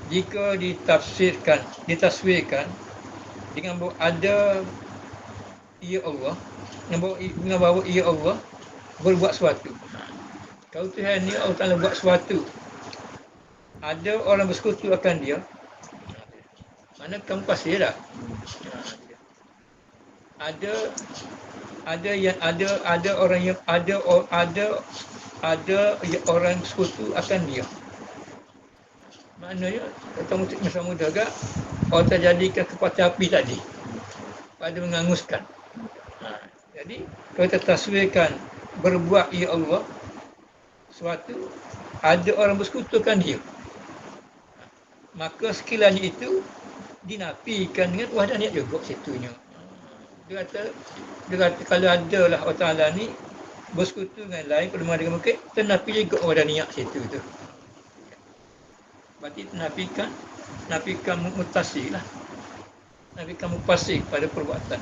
jika ditaswirkan dengan bahawa ada ia Allah, dengan bahawa ia Allah berbuat sesuatu. Kalau Tuhan ni Allah Ta'ala buat sesuatu, ada orang bersekutu akan dia, mana kamu pasir dah. Ada orang sekutu akan dia. Maknanya kamu sama mudah agak orang terjadikan kekuatan api tadi pada menganguskan. Jadi kalau kita taswirkan berbuat ia Allah suatu, ada orang bersekutukan dia, maka sekiranya itu dinafikan dengan wahdaniyah juga situnya. Dia kata kalau ada lah Allah Ta'ala ni bersekutu dengan lain pada dengan mungkin ternafi juga wahdaniyah situ tu. Berarti nafikan mutasir lah. Nafikan mufasir pada perbuatan.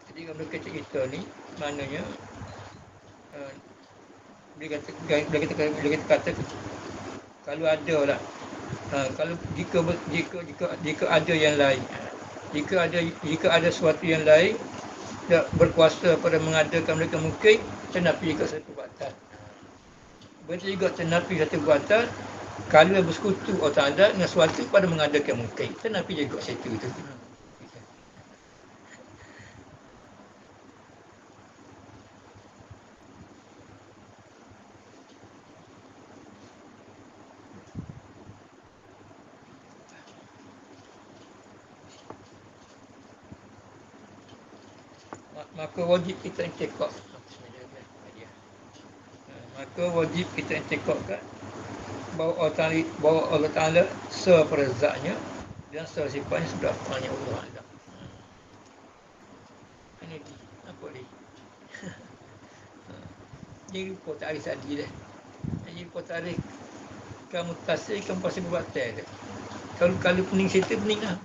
Jadi kalau kata kita ni, maknanya dia kata kalau ada lah, kalau jika ada yang lain, jika ada sesuatu yang lain tak berkuasa pada mengadakan mereka mungkin, ternafi juga satu perbuatan. Begitu juga ternafi satu perbuatan kalau bersekutu Allah Ta'ala dengan sesuatu pada mengadakan mungkin, ternafi juga situ tu. Maka wajib kita intikad. Maka wajib kita intikadkan bahawa Allah Ta'ala seperzatnya dan sesifatnya sudah afalnya Allah Ta'ala. Ini apa ni? Ini rupa tarikh tadi dah. Ini rupa tarikh kamu tasir, kamu pasti berbatal dah. Kalau pening cerita, pening lah.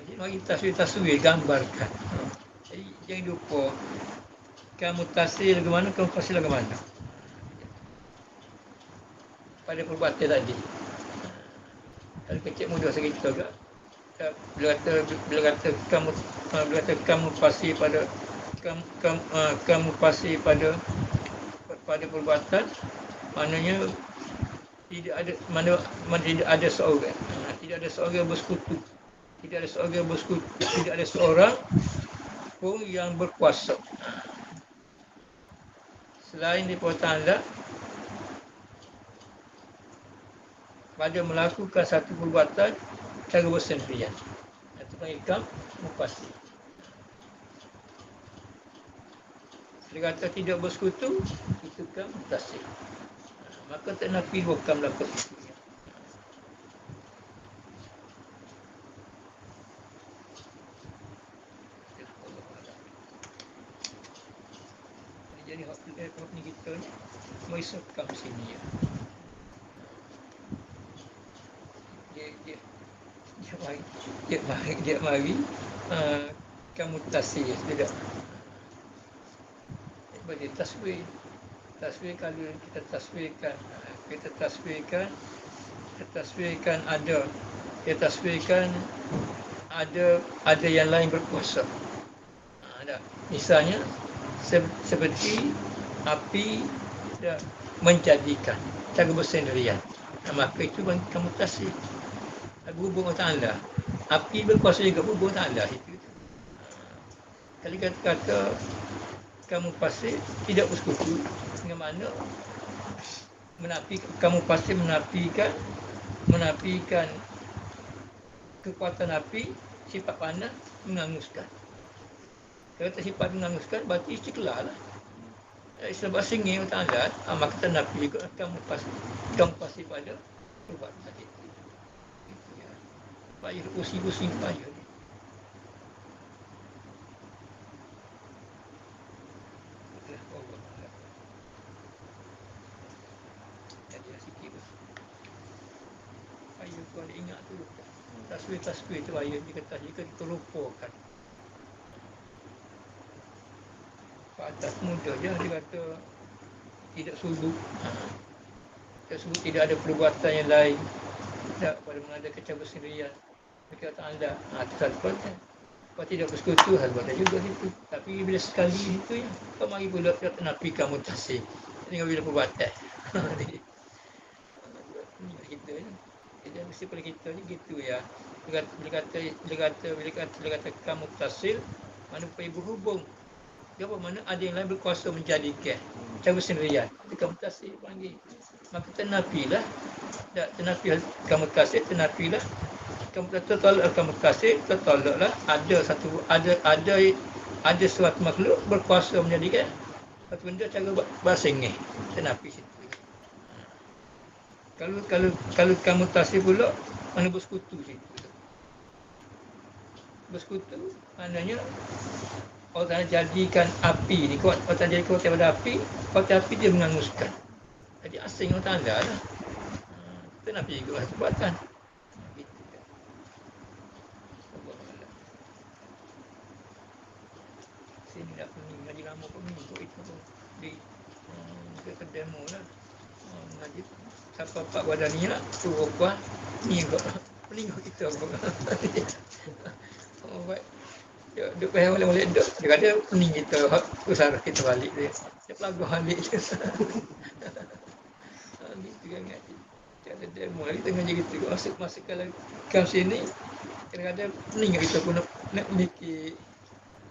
Jadi mari taswir, gambarkan. Jadi jangan lupa kamu tasir bagaimana, kamu fasir bagaimana pada perbuatan tadi. Kalau kecil mudah sikit juga. Bila kata kamu fasir pada kamu fasir pada perbuatan, maknanya tidak ada mana tidak ada seorang, tidak ada seorang bersekutu, tidak ada seorang pun yang berkuasa selain daripada Ta'ala pada melakukan satu perbuatan cara bersendirian. Itu panggil mufassil. Dia kata tidak bersekutu, itu kan mufassil. Maka tak nafi bukan melakukan itu. Jadi hak ni kita ni merisaukan sini ya. Dia mari kamu tasir tidak. Bagi tasbih kalau kita tasbihkan ada yang lain berkuasa. Ada misalnya seperti api menjadikan cara bersendirian. Maka itu bagi kamu tasbih. Berhubung dengan Ta'ala. Api berkuasa juga berhubung dengan Ta'ala. Kalau kata kamu pasti tidak bersekutu, dengan mana kamu pasti menafikan kekuatan api, sifat panas menghanguskan. Kalau kata sifat menghanguskan, berarti istiqlal lah. Sebab singih dengan Ta'ala, maka kita nafi juga kamu pasti pada perbuatan itu. Payah, pusing-pusing payah. Jadi sikit tu. Payah tu ada ingat tu. Tasbih tu payah dia kata jika terlupakan. Pak atas muda je dia kata tidak sudut. Tidak ada perbuatan yang lain. Tak pada mengadakan cara bersendirian. Mereka kata anda, itu satu perbuatan. Kalau tidak bersekutu, hal buatan juga itu. Tapi bila sekali itu, kau mari pula nafi kamu tasik. Tengok bila perbuatan. Kita ni. Jadi mesti pada kita ni gitu ya. Bila kata kamu tasik, mana pergi berhubung. Dia apa mana ada yang lain berkuasa menjadikan cara bersendirian. Itu kamu tasik panggil. Maka tenafilah. Tak tenafi kamu tasik, tenafilah. Kamu tertolak kamu kasih, tertolaklah ada suatu makhluk berkuasa menjadikan satu benda cara bersengih. Tenafi situ. Kalau kamu tasih pula, mana bersekutu situ. Bersekutu maknanya Allah jadikan api ni kuat, Allah jadikan kuat daripada api, kuat api dia menghanguskan. Jadi asing Allah Ta'ala lah. Tenafi juga perbuatan. Sini dah pening, ngaji lama pun ikut itu di ke demo lah. Ngaji siapa Pak Wadani lah, suruh buat ni kok. Pening kita kok. Oh baik. Dia payah boleh duduk. Dia kata pening kita, usah kita balik dia. Dia pelagah balik dia. Gitu kan ngaji. Ada demo lagi tengah je gitu. Masuk kalau kat sini kadang-kadang pening kita pun nak mikir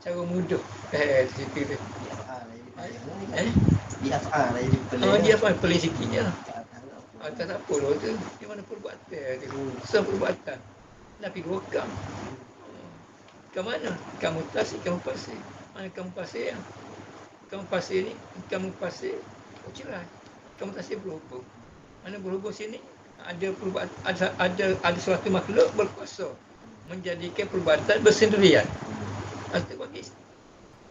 cara mudah situ tu. Dia paling sikitnya. Tak apa lah tu. Di mana perbuatan tu. Seperbuatan. Tapi dua kam. Ke mana? Kamu tasik, kamu pasir. Mana kamu pasir yang? Kamu pasir ni, kamu pasir cerai. Kamu tasik berhubung. Mana berhubung sini? Ada suatu makhluk berkuasa menjadikan perbuatan bersendirian. Itu bagi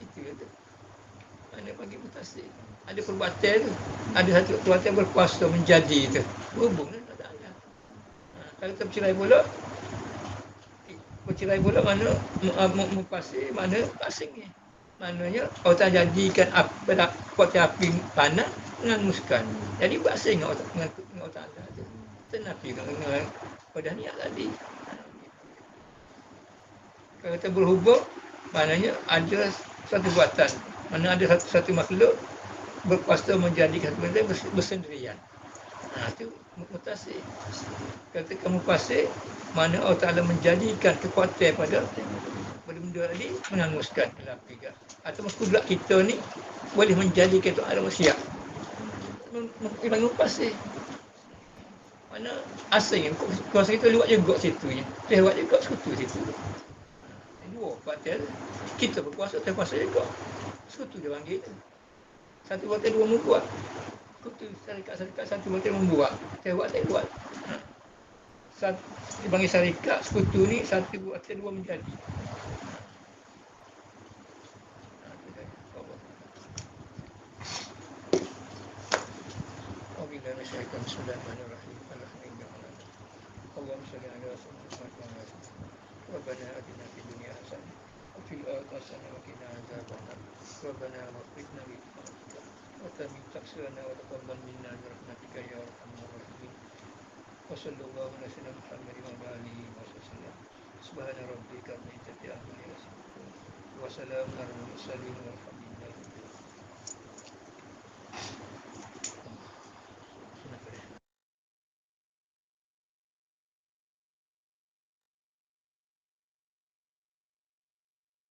itu kata. Mana bagi mutasik. Ada perbuatan tu. Ada satu perbuatan berkuasa menjadi itu. Berhubung tak ada. Kalau kita bercerai pula mana mufasir mana asing ni. Maknanya orang jadikan api panas menghanguskan. Jadi berasing dengan Allah Ta'ala tu. Tenafi dengan pada niat tadi. Kalau kita berhubung, maknanya ada satu buatan. Mana ada satu makhluk berkuasa menjadikan satu benda bersendirian. Itu mutasir. Kata mutasir, mana Allah Ta'ala menjadikan kekuatan pada benda ni menghanguskan dalam tiga. Atau pula kita ni boleh menjadikan itu ada manusia. Memang mutasir. Mana asalnya kuasa kita lewat juga situ je. Lewat juga sekutu situ. Dua kuasa. Kita berkuasa, terkuasa juga. Sekutu dia panggil. Satu kuasa dua membuat. Sekutu syarikat satu kuasa membuat. Terbuat tak buat. Dipanggil syarikat, sekutu ni satu kuasa dua menjadi. Bismillahirrahmanirrahim. Allahumma shalli ala sayyidina Rabbana atina fid dunya hasanah wa fil akhirati hasanah wa qina adzabannar. Rabbana waffaqna li wa tamin taqsirana wa taqabbal minna bi rahmatika ya arhamar rahimin. Wa sallallahu ala sayyidina Muhammadin wa ala alihi wa sallam. Subhana rabbika rabbil izzati amma yasifun wa salamun alal mursalin.